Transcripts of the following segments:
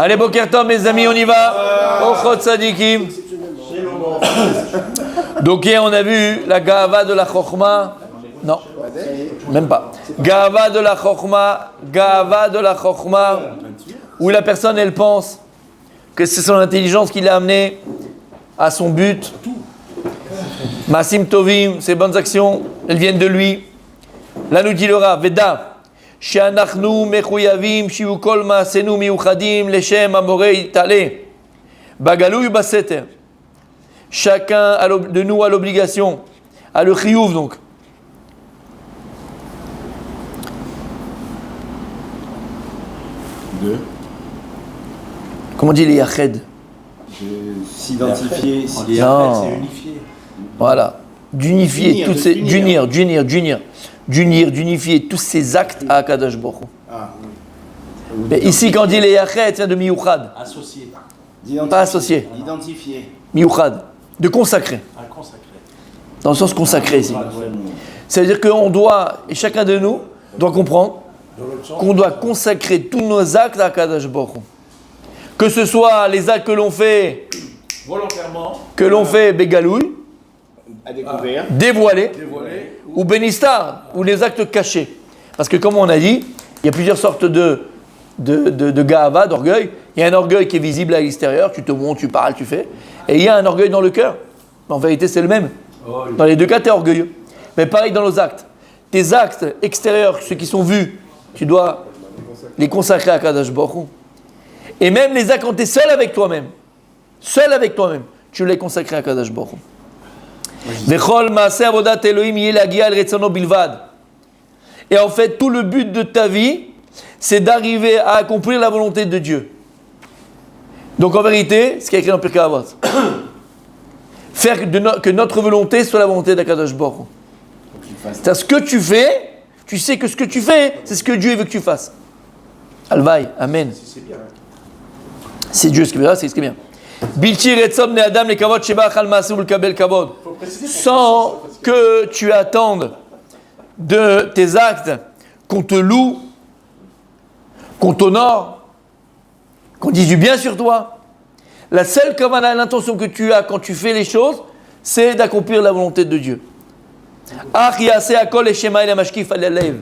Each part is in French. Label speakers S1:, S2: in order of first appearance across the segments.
S1: Allez, Boker Tov, mes amis, on y va. Ochot Sadikim. Donc hier, on a vu la Gava de la Chokhma. Non, même pas. Gava de la Chokhma, où la personne, elle pense que c'est son intelligence qui l'a amené à son but. Masim Tovim, ses bonnes actions, elles viennent de lui. Là nous dit le Rav, Veda, She'anachnu mechuyavim shivu kol ma'asenu miuchadim leshem amorei tale, bagalou baseter. Chacun de nous a l'obligation, a le chiyuv donc. Comment on dit les yached?
S2: S'identifier,
S1: c'est
S2: unifier.
S1: Voilà, d'unifier toutes ces, d'unifier tous ces actes à Akadosh Baruch Hu. Mais ici, quand on dit les yached, c'est de miyuchad.
S2: Associer.
S1: Pas associé.
S2: Identifier.
S1: Miyuchad. De consacrer.
S2: Consacrer.
S1: Dans le sens consacré ici. C'est-à-dire qu'on doit, et chacun de nous doit comprendre qu'on doit consacrer tous nos actes à Akadosh Baruch Hu. Que ce soit les actes que l'on fait
S2: volontairement,
S1: que l'on fait bégalouille,
S2: à découvrir,
S1: dévoiler, ou bénistar, ou les actes cachés. Parce que comme on a dit, il y a plusieurs sortes de gahava, d'orgueil. Il y a un orgueil qui est visible à l'extérieur, tu te montres, tu parles, tu fais. Et il y a un orgueil dans le cœur. En vérité, c'est le même. Dans les deux cas, tu es orgueilleux. Mais pareil dans nos actes. Tes actes extérieurs, ceux qui sont vus, tu dois les consacrer à Kadosh Baruch Hu. Et même les actes quand tu es seul avec toi-même, tu les consacres à Kadosh Baruch Hu. Vechol maaseh avodat Elohim yeh lagia al retzono bilvad. Et en fait, tout le but de ta vie, c'est d'arriver à accomplir la volonté de Dieu. Donc en vérité, ce qui est écrit dans Pirkei Avot, faire que notre volonté soit la volonté d'Akadosh Baruch Hu. C'est-à-dire ce que tu fais, tu sais que ce que tu fais, c'est ce que Dieu veut que tu fasses. Alvaï, amen. C'est Dieu ce qui veut, c'est ce qui est bien. Bilti retzom ne adam le kavod sheba chal maaseh ulkabel kavod. Sans que tu attendes de tes actes qu'on te loue, qu'on t'honore, qu'on dise du bien sur toi. La seule kavana, l'intention que tu as quand tu fais les choses, c'est d'accomplir la volonté de Dieu. Ach yaseh hakol eshema el hamashkif al halev.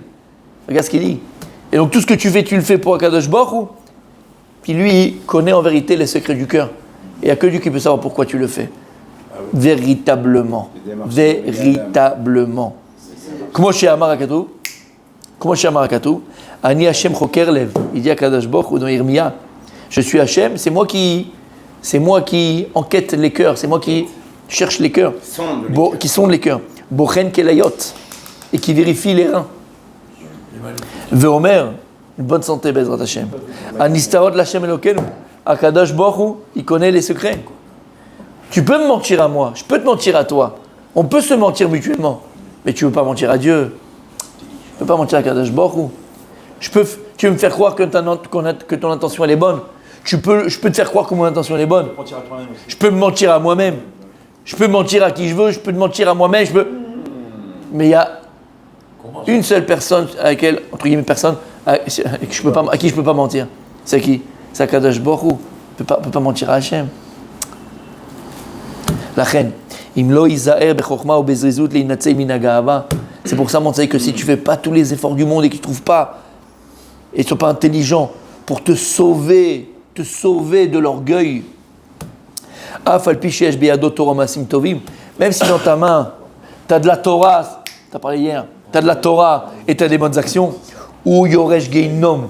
S1: Regarde ce qu'il dit. Et donc tout ce que tu fais, tu le fais pour Akadosh Baruch Hu. Puis lui, il connaît en vérité les secrets du cœur. Et il n'y a que Dieu qui peut savoir pourquoi tu le fais. Véritablement. Véritablement. Comment chez Amarakatu? Ani Hashem choker lev. Il dit à Kadosh Baruch Hu dans Irmia, je suis Hashem, c'est moi qui enquête les cœurs, c'est moi qui cherche les cœurs, qui sonde les cœurs. Bochen kelayot. Et qui vérifie les reins. Veomer. Une bonne santé, Bezrat Hashem. Anistarot l'Hashem Elokenu. Akadosh Baruch Hu, il connaît les secrets. Tu peux me mentir à moi, je peux te mentir à toi. On peut se mentir mutuellement. Mais tu ne veux pas mentir à Dieu. Tu ne peux pas mentir à Akadosh Baruch Hu. Tu veux me faire croire que ton intention elle est bonne. Je peux te faire croire que mon intention elle est bonne. Je peux me mentir à moi-même. Je peux mentir à qui je veux, je peux te mentir à moi-même. Mais il y a une seule personne à laquelle, entre guillemets, personne à qui je ne peux pas mentir. C'est qui? C'est Akadosh Baruch Hu. On ne peut pas mentir à Hachem. La reine. C'est pour ça, mon Tzaï, que si tu ne fais pas tous les efforts du monde et que tu ne trouves pas, et tu ne sois pas intelligent pour te sauver de l'orgueil, même si dans ta main, tu as de la Torah, tu as parlé hier, tu as de la Torah et tu as des bonnes actions, ou Yoresh Geinom,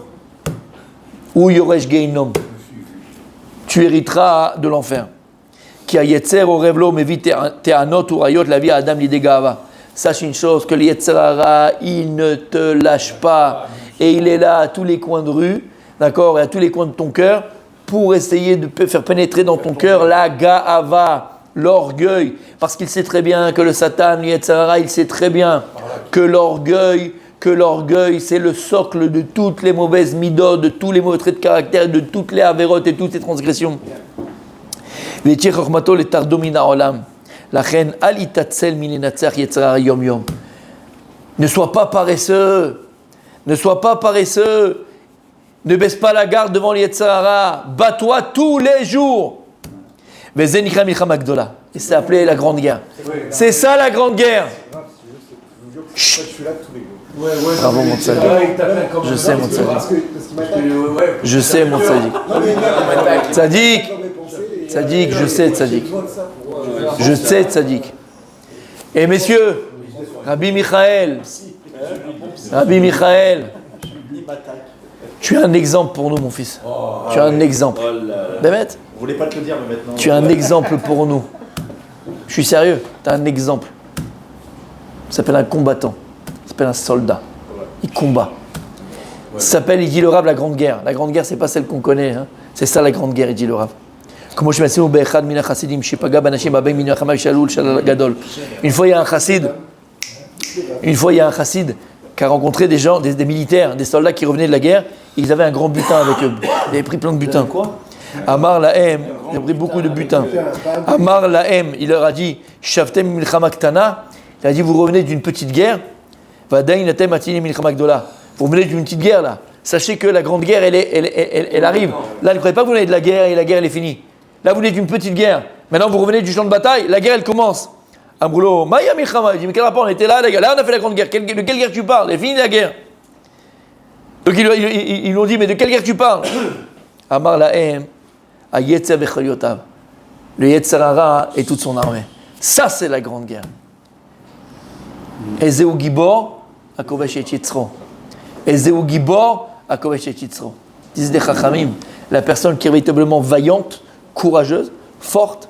S1: tu hériteras de l'enfer. Qui a Yetzer au Revlo, mais vite Teanot ou Rayot, la vie à Adam l'Idegava. Sache une chose, que le Yetzerara, il ne te lâche pas. Et il est là à tous les coins de rue, d'accord, et à tous les coins de ton cœur, pour essayer de faire pénétrer dans ton cœur la Gaava, l'orgueil. Parce qu'il sait très bien que le Satan, le Yetzerara, il sait très bien que l'orgueil, c'est le socle de toutes les mauvaises midotes, de tous les mauvais traits de caractère, de toutes les avérotes et toutes les transgressions. Ne sois pas paresseux. Ne baisse pas la garde devant le Yetzer Hara. Bats-toi tous les jours. Et c'est appelé la grande guerre. C'est ça la grande guerre. Bravo mon tzadik. Je sais mon tzadik. Je sais mon tzadik. Tzadik, je sais tzadik. Je sais tzadik. Et messieurs, Rabbi Michael, tu es un exemple pour nous mon fils. Tu es un exemple. Bémet,
S2: Vous voulez pas te le dire, mais maintenant.
S1: tu es un exemple pour nous. Je suis sérieux, tu es un exemple. Ça s'appelle un combattant. Ça s'appelle un soldat. Il combat. Ça s'appelle, il dit le Rav, la grande guerre. La grande guerre, c'est pas celle qu'on connaît. Hein. C'est ça la grande guerre, il dit le Rav. Une fois, il y a un chassid. Qui a rencontré des gens, des militaires, des soldats qui revenaient de la guerre. Ils avaient un grand butin avec eux. Ils avaient pris plein de butin. Amar Lahem, ils ont pris beaucoup de butin. Amar Lahem, il leur a dit, Shavtem milchama ktana. Il a dit, vous revenez d'une petite guerre. Vadain natem atini milchama gdola. Vous revenez d'une petite guerre là. Sachez que la grande guerre, elle arrive. Là, ne croyez pas que vous venez de la guerre et la guerre elle est finie. Là, vous venez d'une petite guerre. Maintenant, vous revenez du champ de bataille. La guerre, elle commence. Amroulo, Maya Milchama. Il dit, mais quel rapport? On était là, les gars. Là, on a fait la grande guerre. De quelle guerre tu parles? Elle est finie la guerre. Donc, ils lui ont dit, mais de quelle guerre tu parles? Amar Lahem, a Yetzer Bechaliyotav. Le Yetzer Hara et toute son armée. Ça, c'est la grande guerre. Ezeu Gibor, Akovesh et Yitzro. Ezeu Gibor, Akovesh et Yitzro. Disent des Chachamim, la personne qui est véritablement vaillante, courageuse, forte,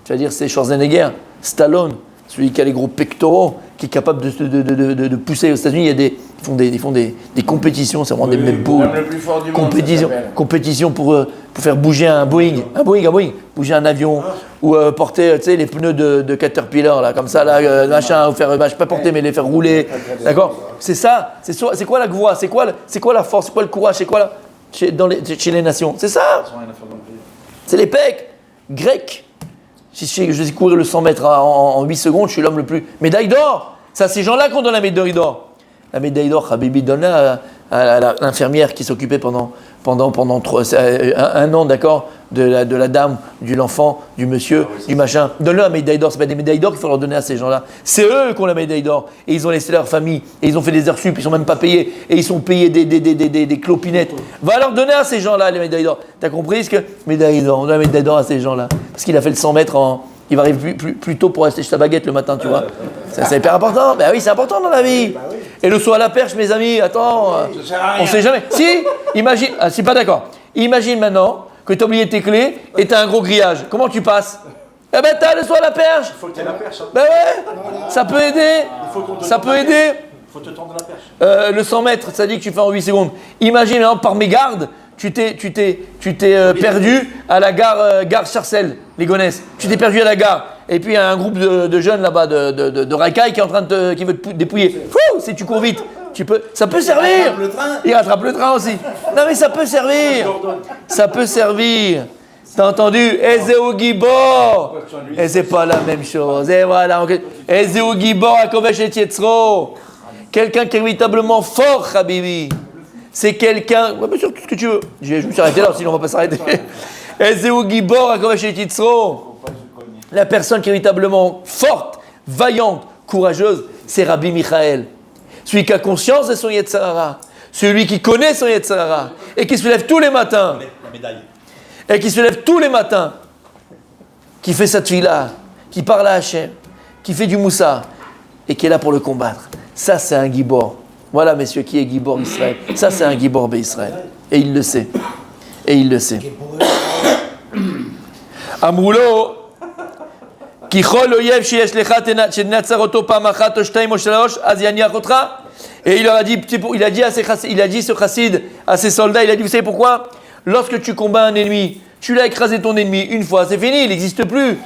S1: tu vas dire, c'est Schwarzenegger, Stallone, celui qui a les gros pectoraux, qui est capable de pousser. Aux États-Unis, ils font des compétitions, c'est vraiment des beaux compétitions pour faire bouger un Boeing, bouger un avion, ou porter les pneus de Caterpillar, là, comme ça, là, machin, ou faire, je pas porter, mais les faire rouler, d'accord? C'est ça, c'est quoi la voie, c'est quoi la force, c'est quoi le courage, c'est quoi chez les nations, c'est ça. C'est les pecs grecs. Si je vais courir le 100 mètres en 8 secondes, je suis l'homme le plus. Médaille d'or. C'est à ces gens-là qu'on donne la médaille d'or. La médaille d'or, Habibi, donne-la à l'infirmière qui s'occupait pendant un an, d'accord, de la dame, de l'enfant, du monsieur, du machin. Donne-leur la médaille d'or. C'est pas des médailles d'or qu'il faut leur donner à ces gens-là. C'est eux qui ont la médaille d'or. Et ils ont laissé leur famille. Et ils ont fait des heures sup. Ils sont même pas payés. Et ils sont payés des clopinettes. Va leur donner à ces gens-là les médailles d'or. T'as compris ce que médaille d'or? On donne la médaille d'or à ces gens-là. Parce qu'il a fait le 100 mètres il va arriver plus tôt pour rester chez sa baguette le matin, tu vois. C'est hyper important. Ben oui, c'est important dans la vie. Et le saut à la perche, mes amis, attends, on sait jamais. Si, imagine, je suis pas d'accord. Imagine maintenant que tu as oublié tes clés et tu as un gros grillage. Comment tu passes? Eh ben, tu as le saut à la perche.
S2: Il faut que tu aies la perche. Hein.
S1: Ben ouais, ça peut aider. Ça peut aider.
S2: Il faut te tendre la perche.
S1: Le 100 mètres, ça dit que tu fais en 8 secondes. Imagine, maintenant, par mégarde, tu t'es perdu à la gare Sarcelles, les Gonesse. Tu t'es perdu à la gare. Et puis il y a un groupe de jeunes là-bas de racailles qui est en train qui veut te dépouiller. Fou, si tu cours vite, ça peut servir. Il rattrape le train aussi. Non mais ça peut servir. Ça peut servir. T'as entendu? Ezeu Gibor. Et c'est pas la même chose. Et voilà. Ezeu Gibor, Akovesh et Yetzro. Quelqu'un qui est véritablement fort, Habibi. C'est quelqu'un. Ouais, bien sûr, tout ce que tu veux. Je me suis arrêté là, sinon on va pas s'arrêter. Ezeu Gibor, Akovesh et Yetzro. La personne qui est véritablement forte, vaillante, courageuse, c'est Rabbi Michael. Celui qui a conscience de son Yetzer Hara. Celui qui connaît son Yetzer Hara. Et qui se lève tous les matins.
S2: La médaille.
S1: Et qui se lève tous les matins. Qui fait sa tefila. Qui parle à Hachem. Qui fait du moussa. Et qui est là pour le combattre. Ça, c'est un Gibor. Voilà, messieurs, qui est Gibor Israël. Ça, c'est un Gibor Israël. Et il le sait. Et il le sait. Amroulo. Et il leur a dit, il a dit ce chassid à ses soldats, il a dit, vous savez pourquoi? Lorsque tu combats un ennemi, tu l'as écrasé ton ennemi une fois, c'est fini, il n'existe plus.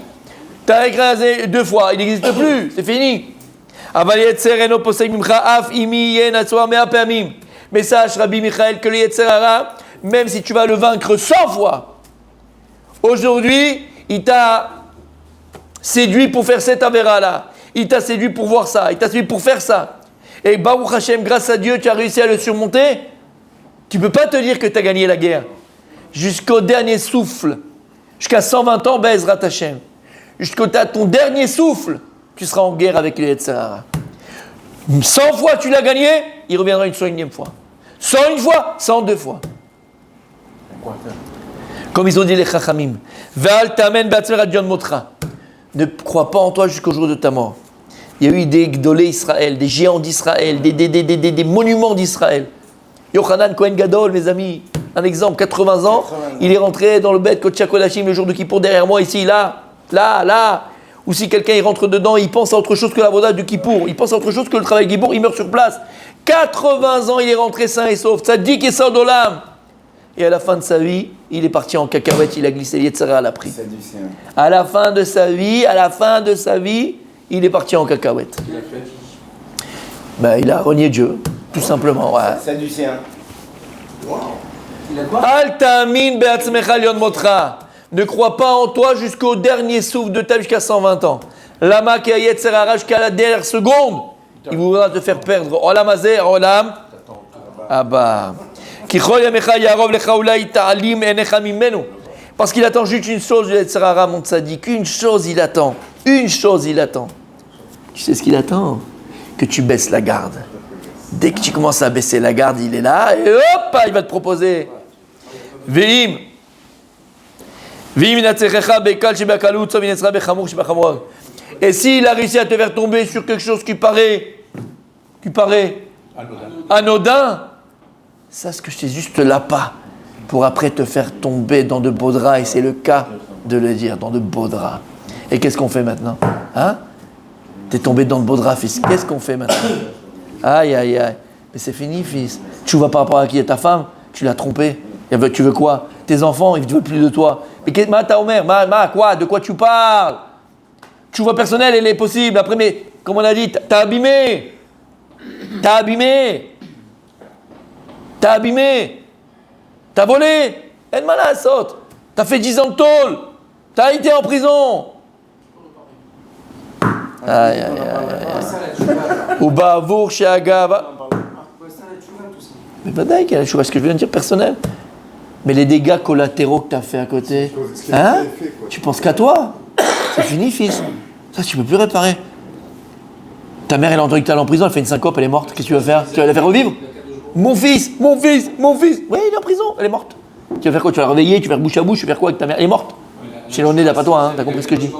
S1: Tu as écrasé 2 fois, il n'existe plus, c'est fini. Mais sache, Rabbi Michael, que le Yetzer Hara, même si tu vas le vaincre 100 fois, aujourd'hui, il t'a séduit pour faire cette avéra-là. Il t'a séduit pour voir ça. Il t'a séduit pour faire ça. Et Baruch Hashem, grâce à Dieu, tu as réussi à le surmonter. Tu ne peux pas te dire que tu as gagné la guerre. Jusqu'au dernier souffle, jusqu'à 120 ans, Be'ezrat Hashem. Jusqu'à ton dernier souffle, tu seras en guerre avec les Yetzer Hara. 100 fois tu l'as gagné, il reviendra une 101e fois. 101 fois, 102 fois. Comme ils ont dit les Chachamim. Ve'al ta'amen be'atzmer ad yom motra. Ne crois pas en toi jusqu'au jour de ta mort. Il y a eu des Gdolé Israël, des géants d'Israël, des monuments d'Israël. Yochanan Kohen Gadol, mes amis, un exemple, 80 ans, il est rentré dans le bête Kodesh Kodashim le jour de Kippour, derrière moi, ici, là. Ou si quelqu'un il rentre dedans, il pense à autre chose que la voda du Kippour, il pense à autre chose que le travail Kippour, il meurt sur place. 80 ans, il est rentré sain et sauf. Tzadik et Sadolam. Et à la fin de sa vie, il est parti en cacahuète, il a glissé, Yetzer Hara l'a pris. À la fin de sa vie, il est parti en cacahuète. Il a renié Dieu, tout simplement. Ouais.
S3: Sadducéen.
S1: Al ta'amin be'atzmecha lion motra. Ne crois pas en toi jusqu'au dernier souffle de ta vie, jusqu'à 120 ans. Lama ki Yetzer Hara jusqu'à la dernière seconde, il voudra te faire perdre. Olam hazeh, olam haba. Ki chol yamecha yarov lecha ulai ta'alim enecha mimenu. Parce qu'il attend juste une chose, Yetzer Hara, mon tzaddik. Une chose il attend. Tu sais ce qu'il attend? Que tu baisses la garde. Dès que tu commences à baisser la garde, il est là et hop, il va te proposer. Ve'im natzechecha bekal shebakalut tzov yinetzra bechamur shebachamur. Et s'il a réussi à te faire tomber sur quelque chose qui paraît anodin, sache que c'est juste l'appât pour après te faire tomber dans de beaux draps, et c'est le cas de le dire, dans de beaux draps. Et qu'est-ce qu'on fait maintenant? Hein? T'es tombé dans de beaux draps, fils. Qu'est-ce qu'on fait maintenant? Aïe. Mais c'est fini, fils. Tu vois par rapport à qui est ta femme? Tu l'as trompée. Tu veux quoi? Tes enfants, ils ne veulent plus de toi. Mais quoi? De quoi tu parles? Tu vois personnel, elle est possible. Après, mais comme on a dit, t'as abîmé. T'as volé. Elle m'a la saute. T'as fait 10 ans de tôle. T'as été en prison. Aïe. Ou bavour chez Agava. Mais badaï, quelle chose, ce que je viens de dire personnel. Mais les dégâts collatéraux que tu as fait à côté, hein? Tu penses qu'à toi? C'est fini, fils. Ça, tu peux plus réparer. Ta mère, elle a entendu que tu allais en prison, elle fait une syncope, elle est morte. Qu'est-ce que tu vas faire? Tu vas la faire revivre? Mon fils. Oui, il est en prison, elle est morte. Tu vas faire quoi? Tu vas la réveiller, tu vas faire bouche à bouche, tu vas faire quoi avec ta mère? Elle est morte. Chez le nez, pas toi, hein? T'as compris ce que je dis?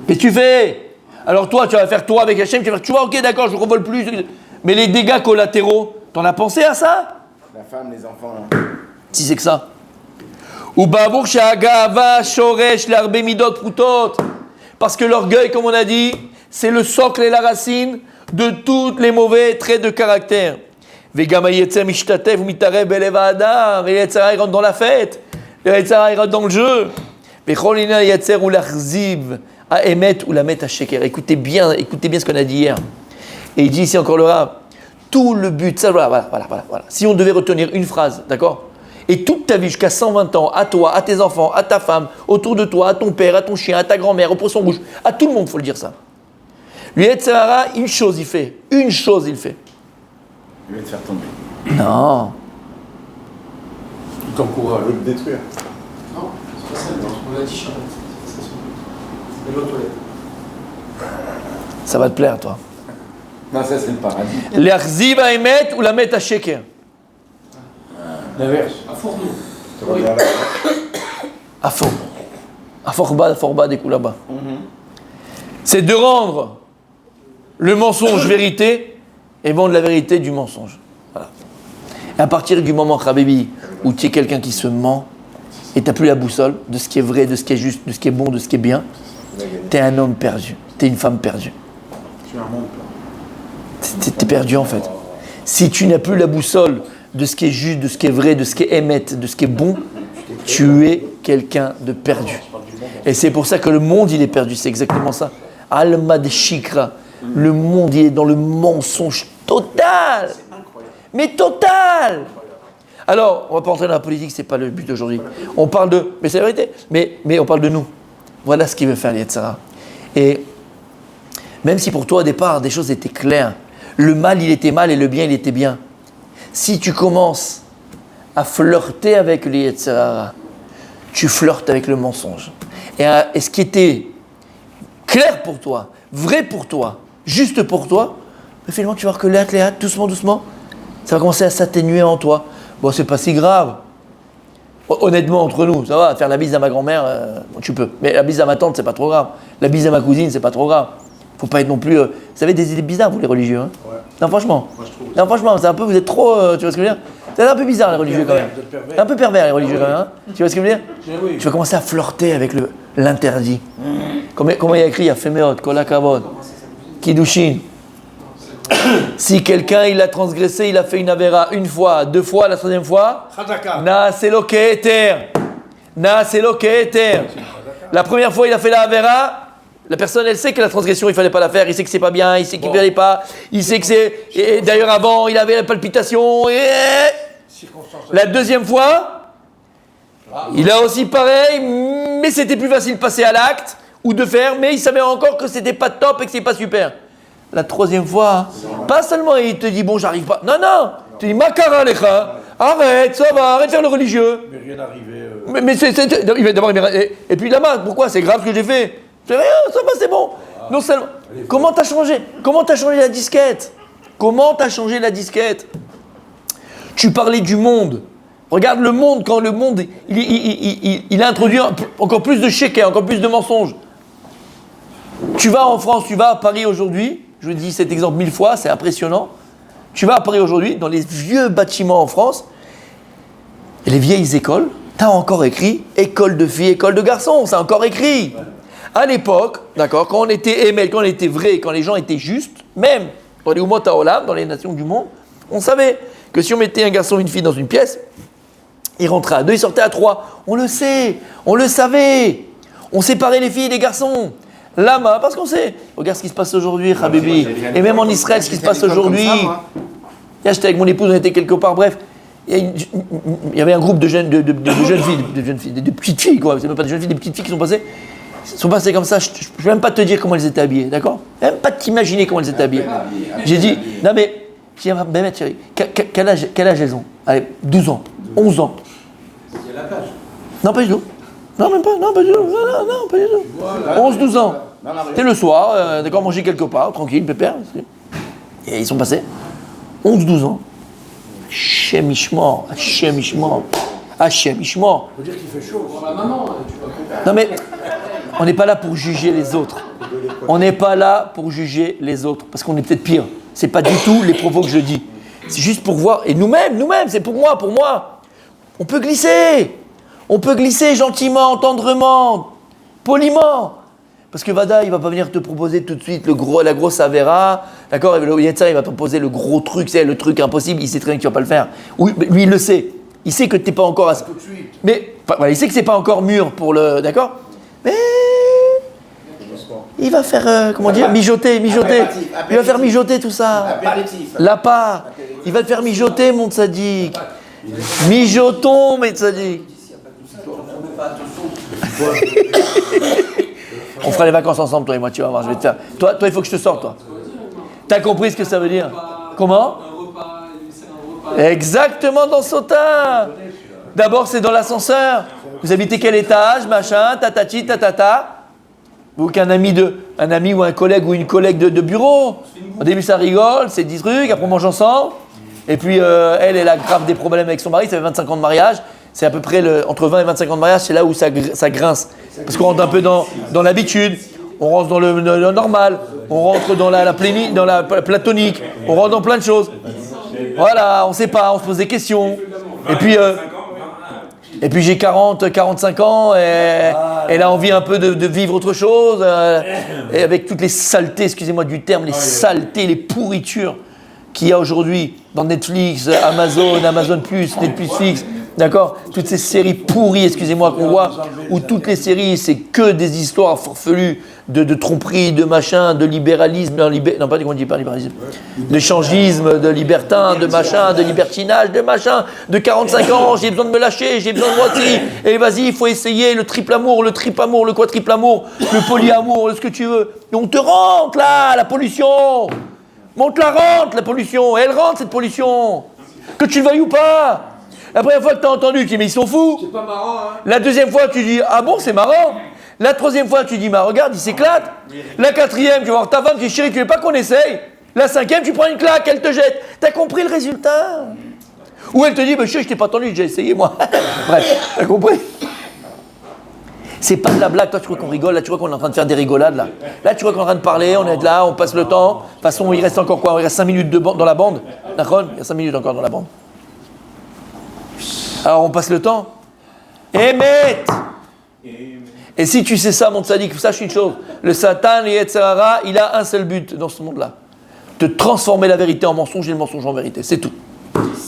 S1: Qu'est-ce que tu fais? Alors toi, tu vas faire toi avec Hachem, tu vas faire, tu vois, ok, d'accord, je ne revole plus. Mais les dégâts collatéraux, t'en as pensé à ça?
S3: La femme, les enfants, là.
S1: Si c'est que ça. Ou babour sha'agava shoresh l'arbe midot prutot. Parce que l'orgueil, comme on a dit, c'est le socle et la racine de tous les mauvais traits de caractère. Vegama yetzer mishtatev mitarev belev ha'adam. Et Yetzer Hara rentre dans la fête. Le Yetzer Hara rentre dans le jeu. Vechol ina yetzer ou l'achziv à émet ou la met à sheker. Écoutez bien ce qu'on a dit hier. Et il dit ici encore le Rav, tout le but, ça, voilà. Si on devait retenir une phrase, d'accord? Et toute ta vie, jusqu'à 120 ans, à toi, à tes enfants, à ta femme, autour de toi, à ton père, à ton chien, à ta grand-mère, au poisson rouge, à tout le monde, il faut le dire ça. Lui, Yetzer Hara, une chose il fait.
S3: Il va te faire tomber.
S1: Non.
S2: Il t'encourage.
S3: Il veut te détruire.
S4: Non, c'est pas ça, on l'a dit, Charlotte. C'est l'autre toilette.
S1: Ça va te plaire, toi.
S3: Non, ça, c'est le paradis.
S1: L'achziv à émet ou la met à sheker.
S2: L'inverse.
S4: À Fourneau.
S3: Tu regardes là.
S1: À fond. À forba, des coups là-bas. C'est de rendre le mensonge vérité et vendre la vérité du mensonge. Voilà. Et à partir du moment, Habibi, où tu es quelqu'un qui se ment et tu n'as plus la boussole de ce qui est vrai, de ce qui est juste, de ce qui est bon, de ce qui est bien, tu es un homme perdu. Tu es une femme perdue.
S2: Tu as un monde plein.
S1: Tu es perdu en fait. Si tu n'as plus la boussole de ce qui est juste, de ce qui est vrai, de ce qui est émette, de ce qui est bon, tu es quelqu'un de perdu. Et c'est pour ça que le monde, il est perdu. C'est exactement ça. Alma de Shikra. Le monde, il est dans le mensonge total. Mais total. Alors, on ne va pas entrer dans la politique, ce n'est pas le but d'aujourd'hui. On parle de... Mais c'est la vérité. Mais on parle de nous. Voilà ce qu'il veut faire, Yetzer Hara. Et même si pour toi, au départ, des choses étaient claires, le mal, il était mal et le bien, il était bien. Si tu commences à flirter avec le Yetzer Hara. Tu flirtes avec le mensonge. Et ce qui était clair pour toi, vrai pour toi, juste pour toi, finalement tu vas voir que Léat, doucement, ça va commencer à s'atténuer en toi. Bon, c'est pas si grave. Honnêtement, entre nous, ça va, faire la bise à ma grand-mère, tu peux. Mais la bise à ma tante, c'est pas trop grave. La bise à ma cousine, c'est pas trop grave. Faut pas être non plus... Vous avez des idées bizarres, vous, les religieux, hein?
S2: Ouais.
S1: Non, franchement.
S2: Moi, je trouve.
S1: Non, franchement, c'est un peu... Vous êtes trop... tu vois ce que je veux dire? C'est un peu bizarre, les religieux, quand même.
S2: Vous êtes pervers.
S1: Un peu pervers, les religieux, quand même. Hein, tu vois ce que je veux dire?
S2: Oui.
S1: Tu vas commencer à flirter avec l'interdit. Comment il y a écrit? Il y a Femeot, Kolakavod, Kiddushin. Si quelqu'un, il a transgressé, il a fait une avéra une fois, deux fois, la troisième fois,
S2: Khazaka.
S1: Na selo ke'eter. Na selo ke'eter. La première fois, il a fait la avéra, la personne, elle sait que la transgression, il fallait pas la faire, il sait que c'est pas bien, il sait qu'il ne fallait pas, il sait que c'est... Et d'ailleurs, avant, il avait la palpitation, et... La deuxième fois, il a aussi pareil, mais c'était plus facile de passer à l'acte, ou de faire, mais il savait encore que c'était pas top et que c'est pas super. La troisième fois, pas seulement il te dit, bon, j'arrive pas, non, tu dis, Makara lecha, arrête, ça va, arrête de faire le religieux.
S2: Mais rien n'arrivait.
S1: D'abord, et puis là-bas, pourquoi? C'est grave ce que j'ai fait. C'est rien, ça va, c'est bon. Non seulement. Comment t'as changé? Comment t'as changé la disquette? Comment t'as changé la disquette? Tu parlais du monde. Regarde le monde, quand le monde, il a introduit encore plus de chéquets, encore plus de mensonges. Tu vas en France, tu vas à Paris aujourd'hui, je vous dis cet exemple 1000 fois, c'est impressionnant. Tu vas à Paris aujourd'hui, dans les vieux bâtiments en France, et les vieilles écoles, t'as encore écrit école de filles, école de garçons, c'est encore écrit. À l'époque, d'accord, quand on était émel, quand on était vrai, quand les gens étaient justes, même dans les Umot HaOlam, dans les nations du monde, on savait que si on mettait un garçon et une fille dans une pièce, ils rentraient à deux, ils sortaient à trois. On le sait, on le savait. On séparait les filles et les garçons. Lama, parce qu'on sait. Regarde ce qui se passe aujourd'hui, Habibi. Et même en Israël, ce qui se passe aujourd'hui. J'étais avec mon épouse, on était quelque part, bref. Il y avait un groupe de jeunes filles, de petites filles, quoi. C'est même pas des jeunes filles, des petites filles qui sont passées. Sont passées comme ça, je ne vais même pas te dire comment elles étaient habillées, d'accord? Même pas t'imaginer comment elles étaient habillées. J'ai dit, non mais, j'ai dit, Bémet, chérie, quel âge elles ont? Allez, 12 ans, 11 ans.
S4: Il y a la plage.
S1: Non, pas du tout. Non, même pas, non, pas du tout. Non, pas du tout. 11, 12 ans. C'était le soir, d'accord, manger quelque part, tranquille, pépère. Et ils sont passés. 11, 12 ans. Hachem Ishmor.
S2: Faut dire qu'il fait chaud.
S4: Pour la maman, tu vas comprendre.
S1: Non mais, on n'est pas là pour juger les autres. On n'est pas là pour juger les autres, parce qu'on est peut-être pire. C'est pas du tout les propos que je dis. C'est juste pour voir, et nous-mêmes, c'est pour moi. On peut glisser gentiment, tendrement, poliment. Parce que Vada, il va pas venir te proposer tout de suite la grosse Avera, d'accord? Le Yetzer, il va te proposer le gros truc, c'est le truc impossible, il sait très bien que tu vas pas le faire. Oui, lui, il le sait. Il sait que tu n'es pas encore...
S2: Tout de suite.
S1: Mais, voilà, il sait que c'est pas encore mûr pour le... D'accord? Mais... Il va faire, mijoter.
S3: Apéritif.
S1: Il va faire mijoter tout ça.
S3: Apéritif.
S1: L'appât. Il va te faire mijoter, mon tzaddik. Mijotons, mes tzaddik. On fera les vacances ensemble, toi et moi, tu vas voir, je vais te faire. Toi, il faut que je te sorte, toi. T'as compris ce que ça veut dire? Comment?
S4: Un repas, c'est un repas.
S1: Exactement dans Sota. D'abord, c'est dans l'ascenseur. Vous habitez quel étage, machin, tatati, tatata. Ou qu'un ami ou un collègue ou une collègue de bureau. Au début, ça rigole, c'est 10 trucs, après on mange ensemble. Et puis, elle a grave des problèmes avec son mari, ça fait 25 ans de mariage. C'est à peu près entre 20 et 25 ans de mariage, c'est là où ça grince. Parce qu'on rentre un peu dans l'habitude, on rentre dans le normal, on rentre dans la platonique, on rentre dans plein de choses. Voilà, on ne sait pas, on se pose des questions. Et puis j'ai 45 ans et elle a envie un peu de vivre autre chose. Et avec toutes les saletés, excusez-moi du terme, les saletés, les pourritures qu'il y a aujourd'hui dans Netflix, Amazon Plus, Netflix Fix, d'accord? Toutes ces séries pourries, excusez-moi, qu'on voit, où toutes les séries, c'est que des histoires farfelues de tromperie, de machin, de libéralisme, non pas comment on dit pas libéralisme, d'échangisme, de libertin, de machin, de libertinage, de machin, de 45 ans, j'ai besoin de me lâcher, j'ai besoin de moi aussi, et vas-y, il faut essayer le triple amour, le triple amour, le quadruple amour, le polyamour, ce que tu veux. Et on te rentre là, la pollution. On te la rentre, la pollution. Elle rentre, cette pollution. Que tu le veuilles ou pas. La première fois que tu as entendu, tu dis mais ils sont fous.
S2: C'est pas marrant, hein.
S1: La deuxième fois, tu dis ah bon, c'est marrant. La troisième fois, tu dis bah regarde, il s'éclate. La quatrième, tu vas voir ta femme, tu dis chérie, tu veux pas qu'on essaye. La cinquième, tu prends une claque, elle te jette. T'as compris le résultat? Ou elle te dit bah chérie, je t'ai pas entendu, j'ai déjà essayé moi. Bref, t'as compris? C'est pas de la blague, toi tu crois qu'on rigole, là tu crois qu'on est en train de faire des rigolades là. Là tu crois qu'on est en train de parler, on est là, on passe le temps. De toute façon, il reste encore quoi? Il reste 5 minutes dans la bande. D'accord? Il y a 5 minutes encore dans la bande. Alors on passe le temps. Émet! Et si tu sais ça, mon tzaddik, sache une chose. Le Satan, le Yetzirah, il a un seul but dans ce monde-là. De transformer la vérité en mensonge et le mensonge en vérité. C'est tout.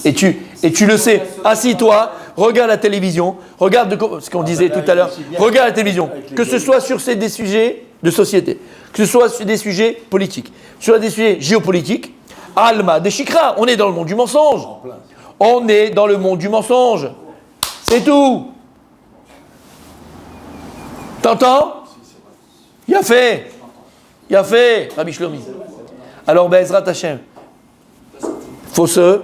S1: Et tu le sais. Assis-toi, regarde la télévision, regarde ce qu'on disait tout à l'heure. Regarde la télévision. Que ce soit sur des sujets de société, que ce soit sur des sujets politiques, sur des sujets géopolitiques. Alma, des chikras. On est dans le monde du mensonge. On est dans le monde du mensonge. C'est tout. T'entends? Yafé, Rabbi Shlomi. Alors, Bezrat Hashem, faut se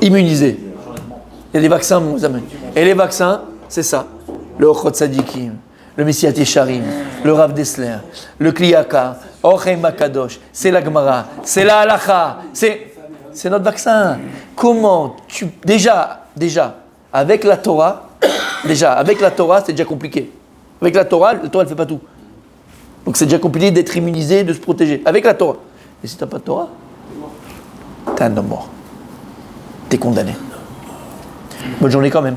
S1: immuniser. Il y a des vaccins, mon amis. Et les vaccins, c'est ça. Le Ochot Tzadikim, le Messiat Yesharim, le Rav Dessler, le Kliyaka, Ochem Makadosh, c'est la Gemara, c'est la Halacha, c'est notre vaccin. Comment tu... Déjà, avec la Torah, c'est déjà compliqué. Avec la Torah, elle ne fait pas tout. Donc c'est déjà compliqué d'être immunisé, de se protéger. Avec la Torah. Et si tu n'as pas de Torah, t'es un homme mort. T'es condamné. Bonne journée quand même.